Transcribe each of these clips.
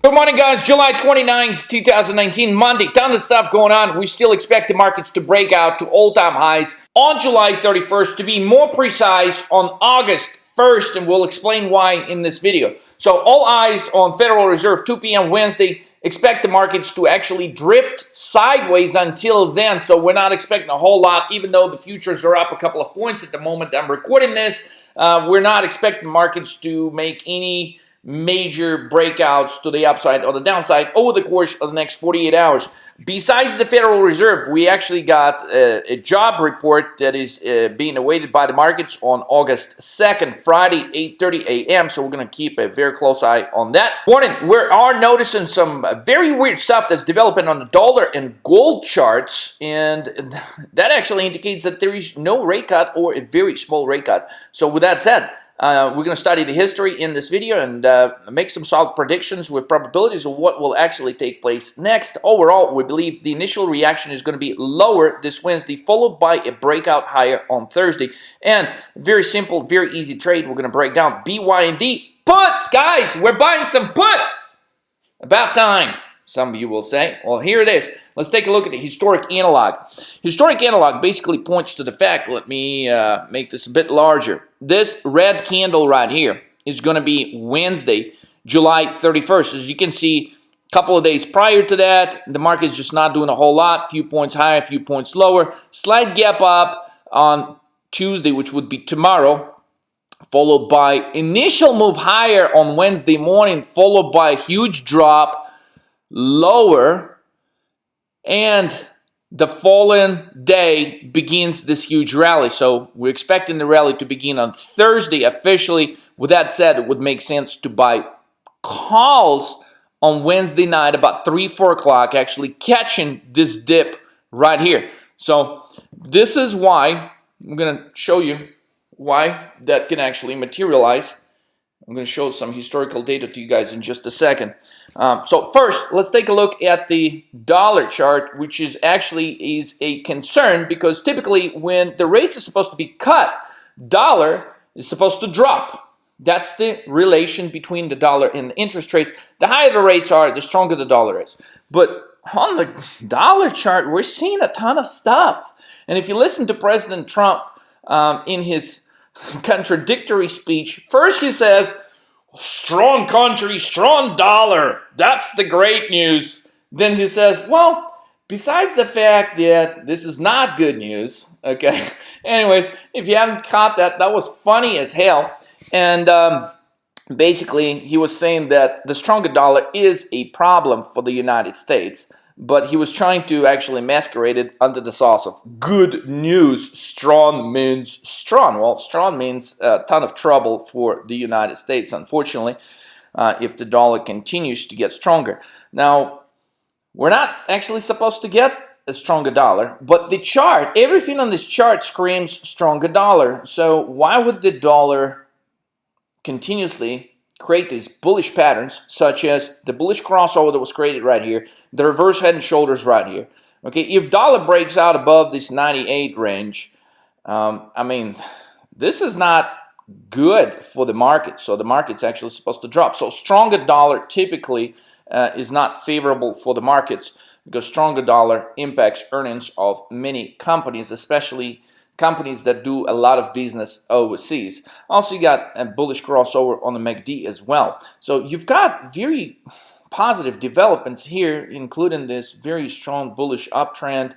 Good morning, guys. July 29th, 2019, Monday. Ton of stuff going on. We still expect the markets to break out to all-time highs on July 31st. To be more precise, on August 1st, and we'll explain why in this video. So all eyes on Federal Reserve, 2 p.m. Wednesday. Expect the markets to actually drift sideways until then. So we're not expecting a whole lot, even though the futures are up a couple of points at the moment I'm recording this. We're not expecting markets to make any major breakouts to the upside or the downside over the course of the next 48 hours. Besides the Federal Reserve, we actually got a job report that is being awaited by the markets on August 2nd, Friday, 8:30 a.m. So we're going to keep a very close eye on that. Warning, we are noticing some very weird stuff that's developing on the dollar and gold charts, and that actually indicates that there is no rate cut or a very small rate cut. So with that said, we're going to study the history in this video and make some solid predictions with probabilities of what will actually take place next. Overall, we believe the initial reaction is going to be lower this Wednesday, followed by a breakout higher on Thursday. And very simple, very easy trade. We're going to break down BYD puts. Guys, we're buying some puts. About time, some of you will say. Well, here it is. Let's take a look at the historic analog. Historic analog basically points to the fact, let me make this a bit larger. This red candle right here is going to be Wednesday, July 31st. As you can see, a couple of days prior to that, the market's just not doing a whole lot. Few points higher, a few points lower. Slight gap up on Tuesday, which would be tomorrow, followed by initial move higher on Wednesday morning, followed by a huge drop lower, and the following day begins this huge rally. So we're expecting the rally to begin on Thursday officially. With that said, it would make sense to buy calls on Wednesday night about 3, 4 o'clock, actually catching this dip right here. So this is why I'm going to show you why that can actually materialize. I'm going to show some historical data to you guys in just a second. So first, let's take a look at the dollar chart, which is a concern because typically when the rates are supposed to be cut, dollar is supposed to drop. That's the relation between the dollar and the interest rates. The higher the rates are, the stronger the dollar is. But on the dollar chart, we're seeing a ton of stuff. And if you listen to President Trump in his contradictory speech, first he says, strong country, strong dollar, that's the great news. Then he says, well, besides the fact that this is not good news, okay? Anyways, if you haven't caught that, that was funny as hell. And basically, he was saying that the stronger dollar is a problem for the United States, but he was trying to actually masquerade it under the sauce of good news. Strong means strong. Well, strong means a ton of trouble for the United States, unfortunately, if the dollar continues to get stronger. Now, we're not actually supposed to get a stronger dollar, but the chart, everything on this chart screams stronger dollar. So why would the dollar continuously create these bullish patterns, such as the bullish crossover that was created right here, the reverse head and shoulders right here? Okay, if dollar breaks out above this 98 range, I mean, this is not good for the market. So the market's actually supposed to drop. So stronger dollar typically is not favorable for the markets because stronger dollar impacts earnings of many companies, especially companies that do a lot of business overseas. Also, you got a bullish crossover on the MACD as well. So you've got very positive developments here, including this very strong bullish uptrend,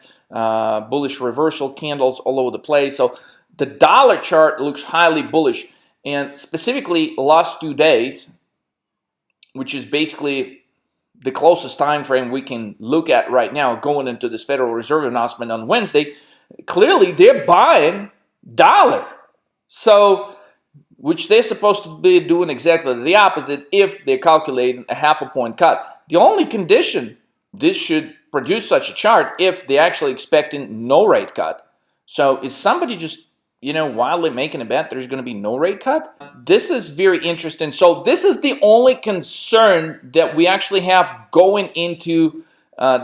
bullish reversal candles all over the place. So the dollar chart looks highly bullish, and specifically last 2 days, which is basically the closest time frame we can look at right now going into this Federal Reserve announcement on Wednesday. Clearly, they're buying dollar. So, which they're supposed to be doing exactly the opposite if they're calculating a half a point cut. The only condition this should produce such a chart if they're actually expecting no rate cut. So, is somebody just, wildly making a bet there's going to be no rate cut? This is very interesting. So, this is the only concern that we actually have going into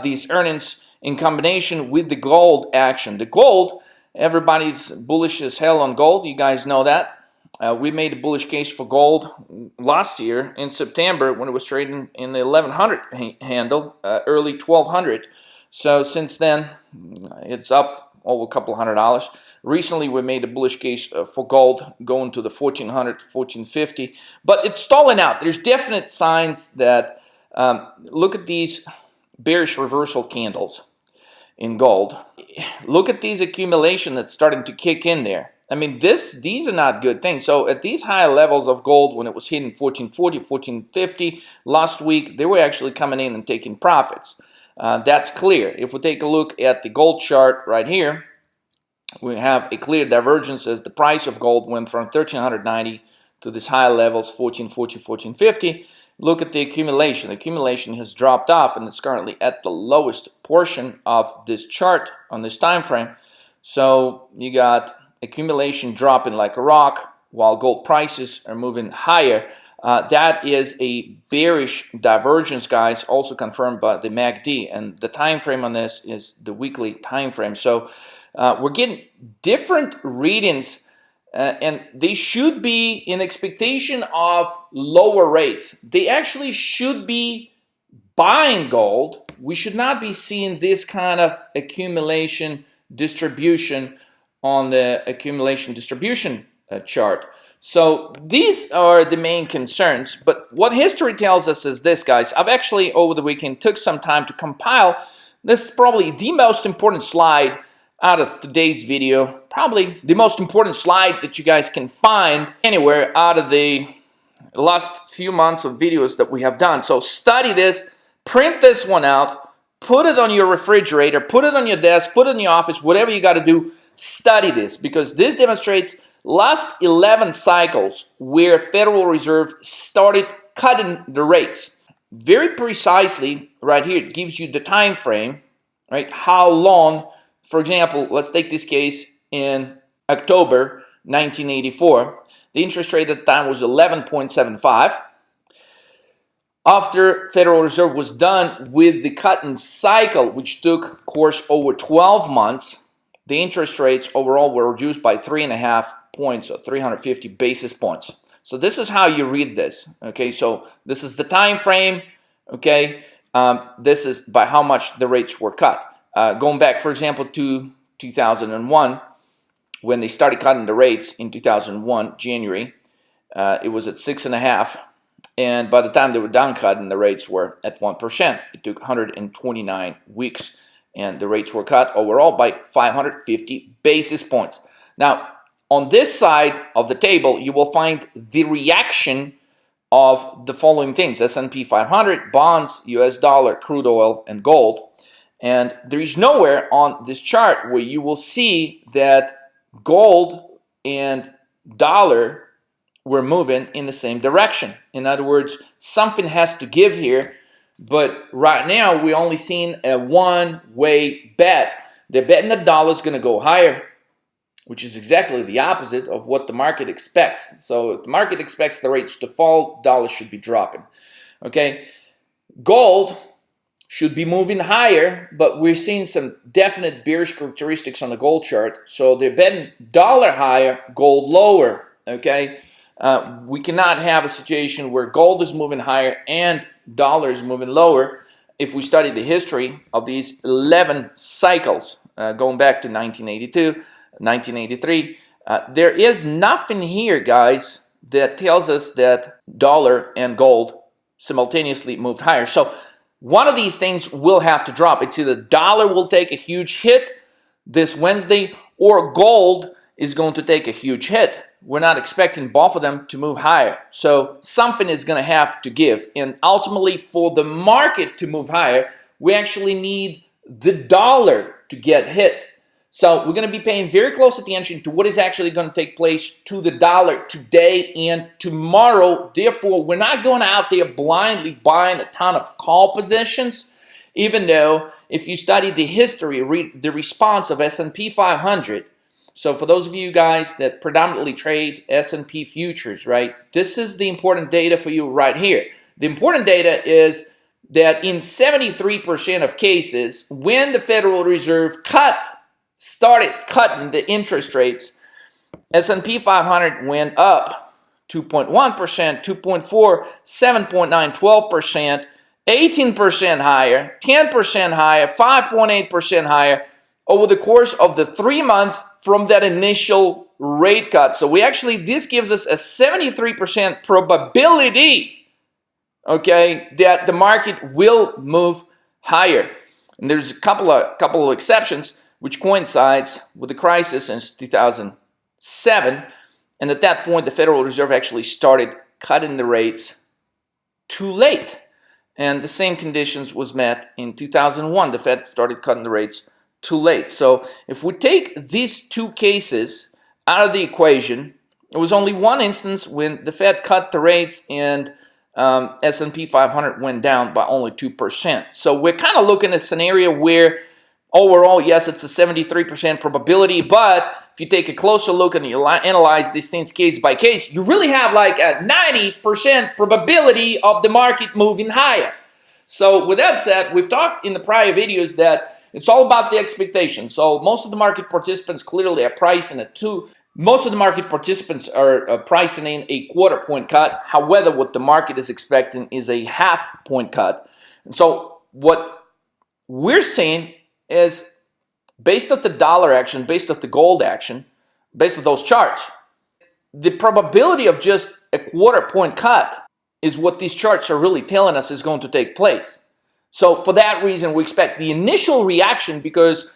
these earnings in combination with the gold action. The gold, everybody's bullish as hell on gold. You guys know that. We made a bullish case for gold last year in September when it was trading in the 1100 handle, early 1200. So since then, it's up over a couple $100. Recently, we made a bullish case for gold going to the 1400 to 1450, but it's stalling out. There's definite signs that, look at these bearish reversal candles in gold. Look at these accumulation that's starting to kick in there. I mean, these are not good things. So at these high levels of gold, when it was hitting 1440, 1450 last week, they were actually coming in and taking profits. That's clear. If we take a look at the gold chart right here, we have a clear divergence as the price of gold went from 1390 to these high levels, 1440, 1450. Look at the accumulation. The accumulation has dropped off and it's currently at the lowest portion of this chart on this time frame. So you got accumulation dropping like a rock while gold prices are moving higher. That is a bearish divergence, guys, also confirmed by the MACD, and the time frame on this is the weekly time frame. So we're getting different readings, and they should be in expectation of lower rates. They actually should be buying gold. We should not be seeing this kind of accumulation distribution on the accumulation distribution chart. So these are the main concerns. But what history tells us is this, guys. I've actually over the weekend took some time to compile. This is probably the most important slide out of today's video. Probably the most important slide that you guys can find anywhere out of the last few months of videos that we have done. So study this, print this one out, put it on your refrigerator, put it on your desk, put it in your office, whatever you got to do. Study this, because this demonstrates last 11 cycles where Federal Reserve started cutting the rates. Very precisely right here, it gives you the time frame, right? How long, for example, let's take this case in October 1984. The interest rate at the time was 11.75. After Federal Reserve was done with the cutting cycle, which took course over 12 months, the interest rates overall were reduced by 3.5 points, or 350 basis points. So this is how you read this. Okay, so this is the time frame. Okay, this is by how much the rates were cut. Going back, for example, to 2001, when they started cutting the rates in 2001, January, it was at 6.5. And by the time they were done cutting, the rates were at 1%. It took 129 weeks. And the rates were cut overall by 550 basis points. Now, on this side of the table, you will find the reaction of the following things: S&P 500, bonds, US dollar, crude oil, and gold. And there is nowhere on this chart where you will see that gold and dollar were moving in the same direction. In other words, something has to give here. But right now, we're only seeing a one-way bet. They're betting the dollar is going to go higher, which is exactly the opposite of what the market expects. So if the market expects the rates to fall, dollar should be dropping. Okay, gold should be moving higher, but we're seeing some definite bearish characteristics on the gold chart. So they're betting dollar higher, gold lower. Okay. We cannot have a situation where gold is moving higher and dollar is moving lower. If we study the history of these 11 cycles, going back to 1982, 1983, there is nothing here, guys, that tells us that dollar and gold simultaneously moved higher. So one of these things will have to drop. It's either dollar will take a huge hit this Wednesday, or gold is going to take a huge hit. We're not expecting both of them to move higher. So something is going to have to give. And ultimately, for the market to move higher, we actually need the dollar to get hit. So we're going to be paying very close attention to what is actually going to take place to the dollar today and tomorrow. Therefore, we're not going out there blindly buying a ton of call positions, even though if you study the history, read the response of S&P 500. So for those of you guys that predominantly trade S&P futures, right, this is the important data for you right here. The important data is that in 73% of cases, when the Federal Reserve started cutting the interest rates, S&P 500 went up 2.1%, 2.4, 7.9, 12%, 18% higher, 10% higher, 5.8% higher over the course of the 3 months from that initial rate cut. So this gives us a 73% probability, okay, that the market will move higher. And there's a couple of exceptions, which coincides with the crisis in 2007. And at that point, the Federal Reserve actually started cutting the rates too late. And the same conditions was met in 2001. The Fed started cutting the rates too late. So if we take these two cases out of the equation, it was only one instance when the Fed cut the rates and S&P 500 went down by only 2%. So we're kind of looking at a scenario where overall, yes, it's a 73% probability, but if you take a closer look and you analyze these things case by case, you really have like a 90% probability of the market moving higher. So with that said, we've talked in the prior videos that it's all about the expectation. So most of the market participants clearly are pricing most of the market participants are pricing in a quarter-point cut. However, what the market is expecting is a half-point cut. And so what we're seeing is, based off the dollar action, based off the gold action, based off those charts, the probability of just a quarter-point cut is what these charts are really telling us is going to take place. So for that reason, we expect the initial reaction, because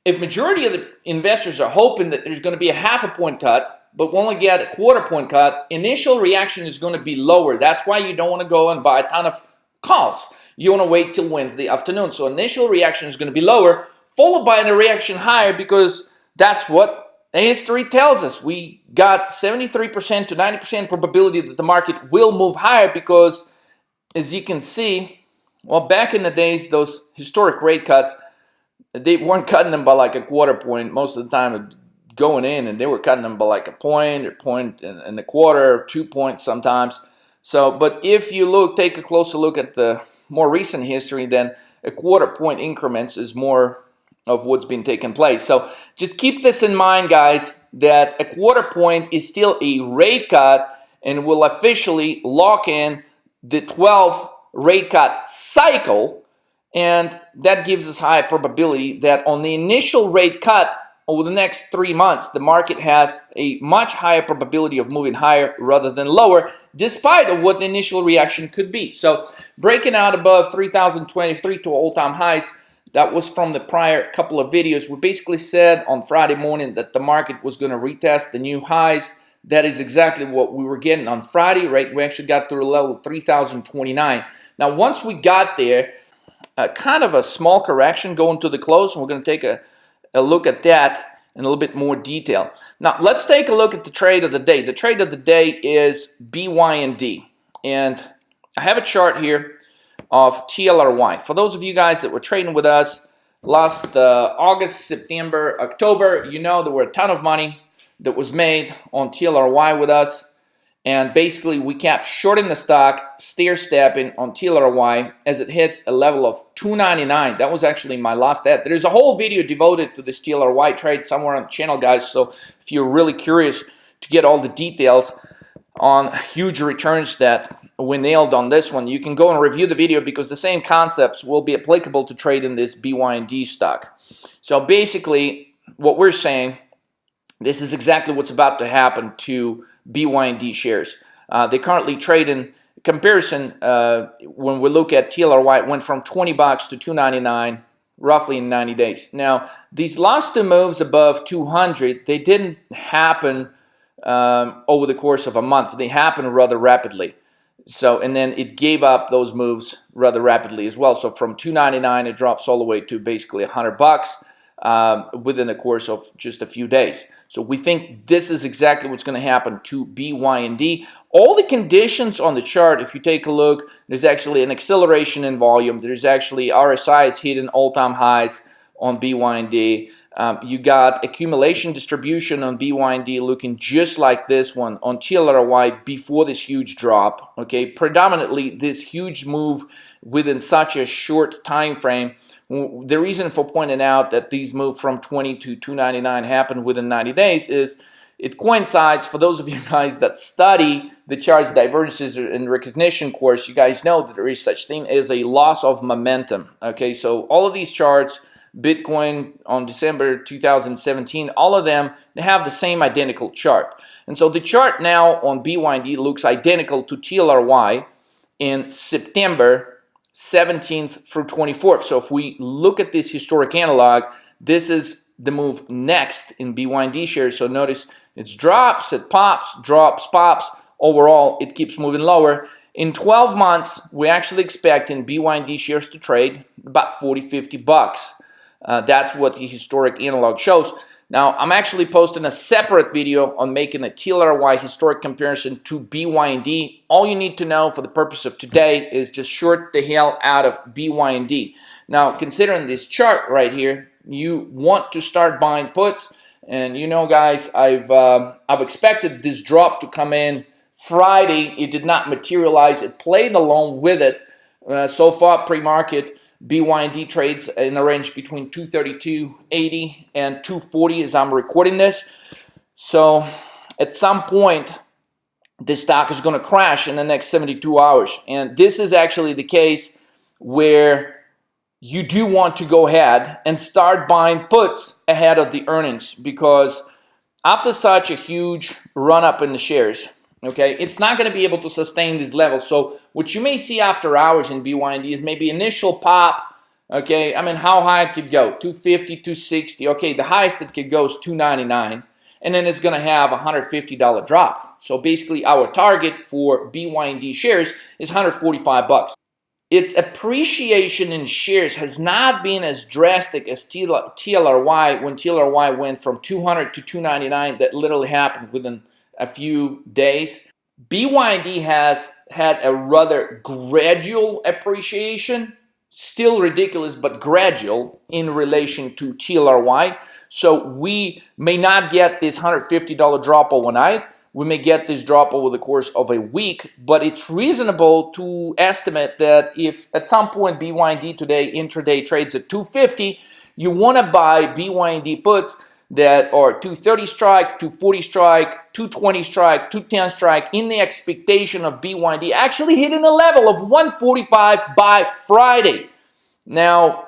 if majority of the investors are hoping that there's going to be a half-a-point cut, but we only get a quarter-point cut, initial reaction is going to be lower. That's why you don't want to go and buy a ton of calls. You want to wait till Wednesday afternoon. So initial reaction is going to be lower, followed by a reaction higher, because that's what history tells us. We got 73% to 90% probability that the market will move higher because, as you can see, well, back in the days, those historic rate cuts, they weren't cutting them by like a quarter point most of the time going in, and they were cutting them by like a point and a quarter, 2 points sometimes. So, but if you take a closer look at the more recent history, then a quarter point increments is more of what's been taking place. So just keep this in mind, guys, that a quarter point is still a rate cut and will officially lock in the 12 rate cut cycle. And that gives us high probability that on the initial rate cut over the next 3 months, the market has a much higher probability of moving higher rather than lower, despite of what the initial reaction could be. So breaking out above 3,023 to all-time highs, that was from the prior couple of videos. We basically said on Friday morning that the market was going to retest the new highs. That is exactly what we were getting on Friday, right? We actually got to a level of 3,029. Now, once we got there, kind of a small correction going to the close, and we're going to take a look at that in a little bit more detail. Now, let's take a look at the trade of the day. The trade of the day is BYND, and I have a chart here of TLRY. For those of you guys that were trading with us last August, September, October, you know there were a ton of money that was made on TLRY with us. And basically, we kept shorting the stock, stair-stepping on TLRY as it hit a level of 299. That was actually my last ad. There's a whole video devoted to this TLRY trade somewhere on the channel, guys. So if you're really curious to get all the details on huge returns that we nailed on this one, you can go and review the video, because the same concepts will be applicable to trade in this BYND stock. So basically, what we're saying, this is exactly what's about to happen to BYND shares. They currently trade in comparison, when we look at TLRY, it went from 20 bucks to 299 roughly in 90 days. Now, these last two moves above 200, they didn't happen over the course of a month. They happened rather rapidly. So, and then it gave up those moves rather rapidly as well. So from 299, it drops all the way to basically 100 bucks within the course of just a few days. So we think this is exactly what's going to happen to BYND. All the conditions on the chart, if you take a look, there's actually an acceleration in volume. There's actually RSI is hitting all-time highs on BYND. You got accumulation distribution on BYND looking just like this one on TLRY before this huge drop. Okay, predominantly this huge move within such a short time frame. The reason for pointing out that these move from 20 to 299 happened within 90 days is it coincides, for those of you guys that study the charts divergences and recognition course, you guys know that there is such thing as a loss of momentum. Okay, so all of these charts, Bitcoin on December 2017, all of them, they have the same identical chart. And so the chart now on BYD looks identical to TLRY in September 17th through 24th. So if we look at this historic analog, this is the move next in BYD shares. So notice it drops, it pops, drops, pops. Overall, it keeps moving lower. In 12 months, we actually expect in BYD shares to trade about 40, 50 bucks. That's what the historic analog shows. Now, I'm actually posting a separate video on making a TLRY historic comparison to BYD. All you need to know for the purpose of today is just short the hell out of BYD. Now, considering this chart right here, you want to start buying puts. And you know, guys, I've expected this drop to come in Friday. It did not materialize. It played along with it. So far, pre-market, BYD trades in a range between 232.80 and 240 as I'm recording this. So at some point, this stock is going to crash in the next 72 hours. And this is actually the case where you do want to go ahead and start buying puts ahead of the earnings, because after such a huge run up in the shares, okay, it's not going to be able to sustain these levels. So what you may see after hours in BYD is maybe initial pop. Okay, I mean, how high it could go? 250, 260. Okay, the highest it could go is 299, and then it's going to have a $150 drop. So basically, our target for BYD shares is 145 bucks. Its appreciation in shares has not been as drastic as TLRY. When TLRY went from 200 to 299, that literally happened within a few days. BYD has had a rather gradual appreciation, still ridiculous, but gradual in relation to TLRY. So we may not get this $150 drop overnight. We may get this drop over the course of a week, but it's reasonable to estimate that if at some point BYD today intraday trades at 250, you want to buy BYD puts that are 230 strike, 240 strike, 220 strike, 210 strike, in the expectation of BYD actually hitting a level of 145 by Friday. Now,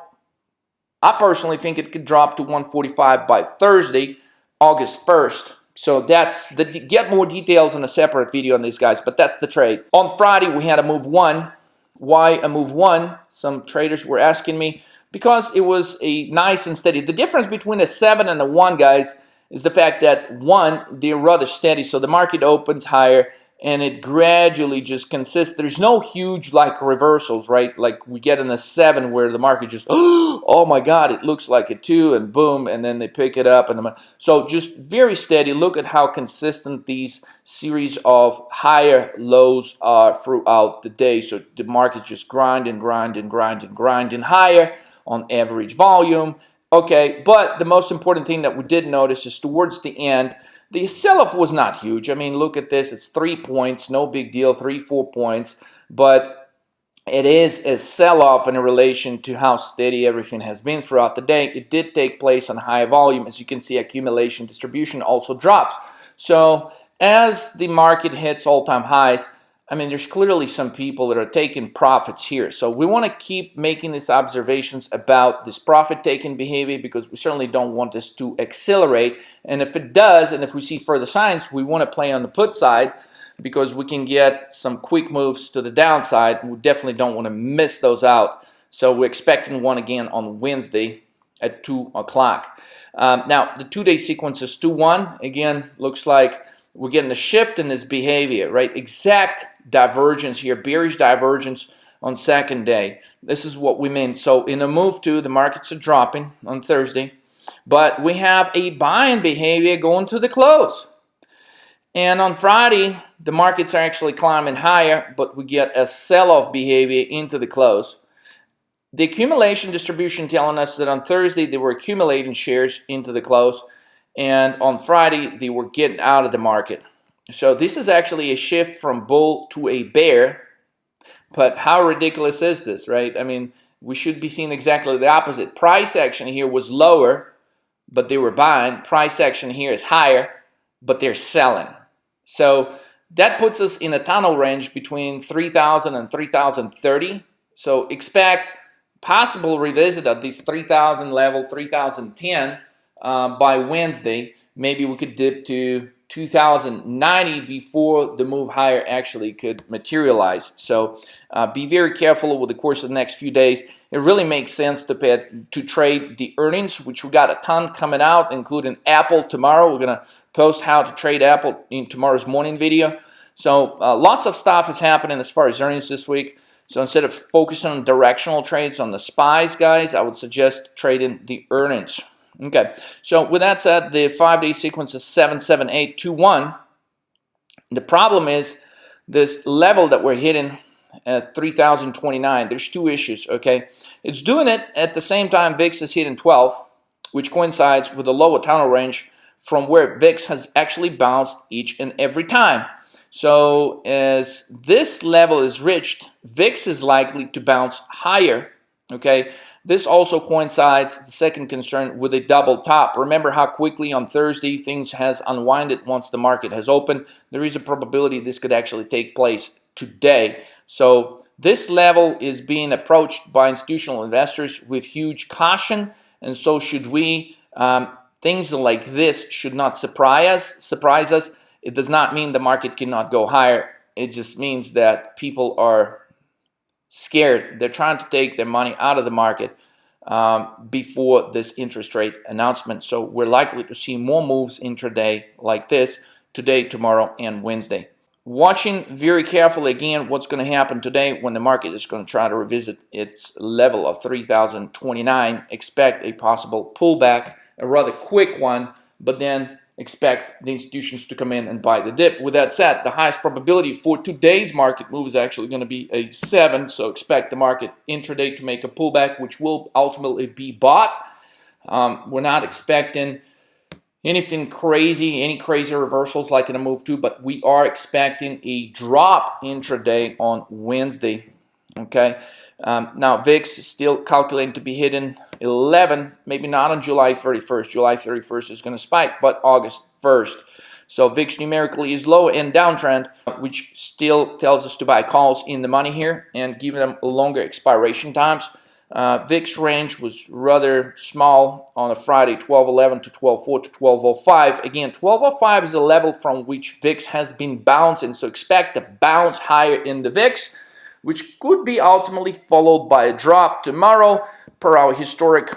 I personally think it could drop to 145 by Thursday, August 1st. So that's the, get more details in a separate video on these guys, but that's the trade. On Friday, we had a move one. Why a move one? Some traders were asking me, because it was a nice and steady. The difference between a 7 and a 1, guys, is the fact that 1, they're rather steady. So the market opens higher and it gradually just consists. There's no huge like reversals, right? Like we get in a 7 where the market just, oh my God, it looks like a 2 and boom, and then they pick it up. And so just very steady. Look at how consistent these series of higher lows are throughout the day. So the market's just grinding higher on average volume. Okay, but the most important thing that we did notice is towards the end, the sell-off was not huge. I mean, look at this. It's 3 points, no big deal, 3-4 points. But it is a sell-off in relation to how steady everything has been throughout the day. It did take place on high volume. As you can see, accumulation distribution also drops. So as the market hits all-time highs, I mean, there's clearly some people that are taking profits here. So we want to keep making these observations about this profit-taking behavior, because we certainly don't want this to accelerate. And if it does, and if we see further signs, we want to play on the put side, because we can get some quick moves to the downside. We definitely don't want to miss those out. So we're expecting one again on Wednesday at 2 o'clock. Now, the 2-day sequence is 2-1. Again, looks like we're getting a shift in this behavior, right? Exact divergence here, bearish divergence on second day. This is what we mean. So in a move 2, the markets are dropping on Thursday, but we have a buying behavior going to the close. And on Friday, the markets are actually climbing higher, but we get a sell-off behavior into the close. The accumulation distribution telling us that on Thursday, they were accumulating shares into the close, and on Friday, they were getting out of the market. So this is actually a shift from bull to a bear. But how ridiculous is this, right? I mean, we should be seeing exactly the opposite. Price action here was lower, but they were buying. Price action here is higher. but they're selling. So that puts us in a tunnel range between 3,000 and 3,030. So expect possible revisit of this 3,000 level, 3,010 by Wednesday. Maybe we could dip to 2,090 before the move higher actually could materialize. So be very careful over the course of the next few days. It really makes sense to trade the earnings, which we got a ton coming out, including Apple tomorrow. We're going to post how to trade Apple in tomorrow's morning video. So lots of stuff is happening as far as earnings this week. So instead of focusing on directional trades on the SPYs, guys, I would suggest trading the earnings. Okay, so with that said, the 5-day sequence is 77821. The problem is this level that we're hitting at 3,029. There's two issues, okay? It's doing it at the same time VIX is hitting 12, which coincides with the lower tunnel range from where VIX has actually bounced each and every time. So as this level is reached, VIX is likely to bounce higher, okay? This also coincides, the second concern, with a double top. Remember how quickly on Thursday things has unwinded once the market has opened. There is a probability this could actually take place today. So this level is being approached by institutional investors with huge caution, and so should we. Things like this should not surprise us. It does not mean the market cannot go higher. It just means that people are scared. They're trying to take their money out of the market before this interest rate announcement. So we're likely to see more moves intraday like this today, tomorrow, and Wednesday. Watching very carefully again what's going to happen today when the market is going to try to revisit its level of 3,029. Expect a possible pullback, a rather quick one, but then expect the institutions to come in and buy the dip. With that said, the highest probability for today's market move is actually going to be a 7, so expect the market intraday to make a pullback, which will ultimately be bought. We're not expecting anything crazy, any crazy reversals like in a move 2, but we are expecting a drop intraday on Wednesday, okay? Now, VIX is still calculating to be hitting 11, maybe not on July 31st. July 31st is going to spike, but August 1st. So VIX numerically is low and downtrend, which still tells us to buy calls in the money here and give them longer expiration times. VIX range was rather small on a Friday, 12.11 to 12.4 to 12.05. Again, 12.05 is a level from which VIX has been bouncing, so expect a bounce higher in the VIX, which could be ultimately followed by a drop tomorrow. Per our historic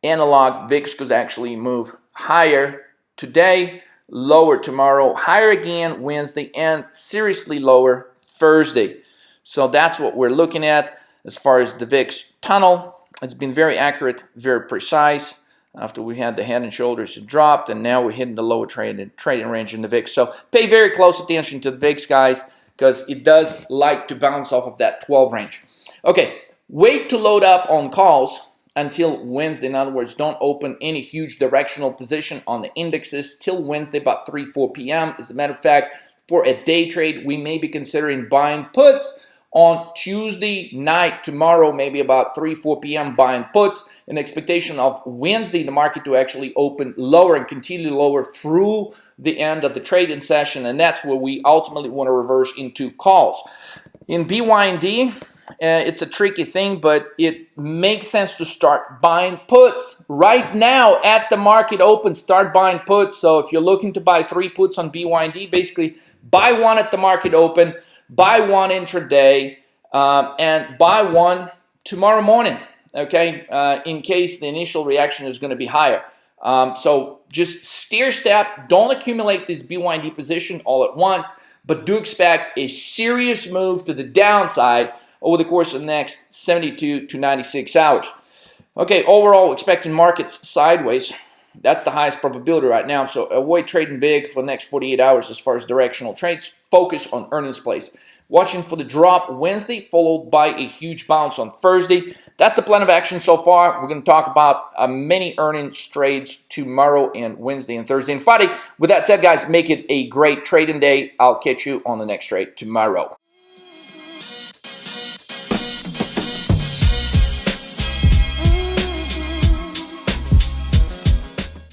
analog, VIX could actually move higher today, lower tomorrow, higher again Wednesday, and seriously lower Thursday. So that's what we're looking at as far as the VIX tunnel. It's been very accurate, very precise. After we had the head and shoulders, it dropped, and now we're hitting the lower trading range in the VIX. So pay very close attention to the VIX, guys, because it does like to bounce off of that 12 range. Okay, wait to load up on calls until Wednesday. In other words, don't open any huge directional position on the indexes till Wednesday about 3-4 p.m. As a matter of fact, for a day trade, we may be considering buying puts on Tuesday night, tomorrow, maybe about 3-4 p.m. buying puts in expectation of Wednesday, the market to actually open lower and continue lower through the end of the trading session. And that's where we ultimately want to reverse into calls. In BYND, it's a tricky thing, but it makes sense to start buying puts right now at the market open. Start buying puts. So if you're looking to buy 3 puts on BYND, basically buy 1 at the market open, buy 1 intraday, and buy 1 tomorrow morning, okay, in case the initial reaction is going to be higher. So just stair step, don't accumulate this BYND position all at once, but do expect a serious move to the downside over the course of the next 72 to 96 hours. Okay, overall, expecting markets sideways. That's the highest probability right now. So avoid trading big for the next 48 hours as far as directional trades. Focus on earnings plays. Watching for the drop Wednesday, followed by a huge bounce on Thursday. That's the plan of action so far. We're going to talk about many earnings trades tomorrow and Wednesday and Thursday and Friday. With that said, guys, make it a great trading day. I'll catch you on the next trade tomorrow.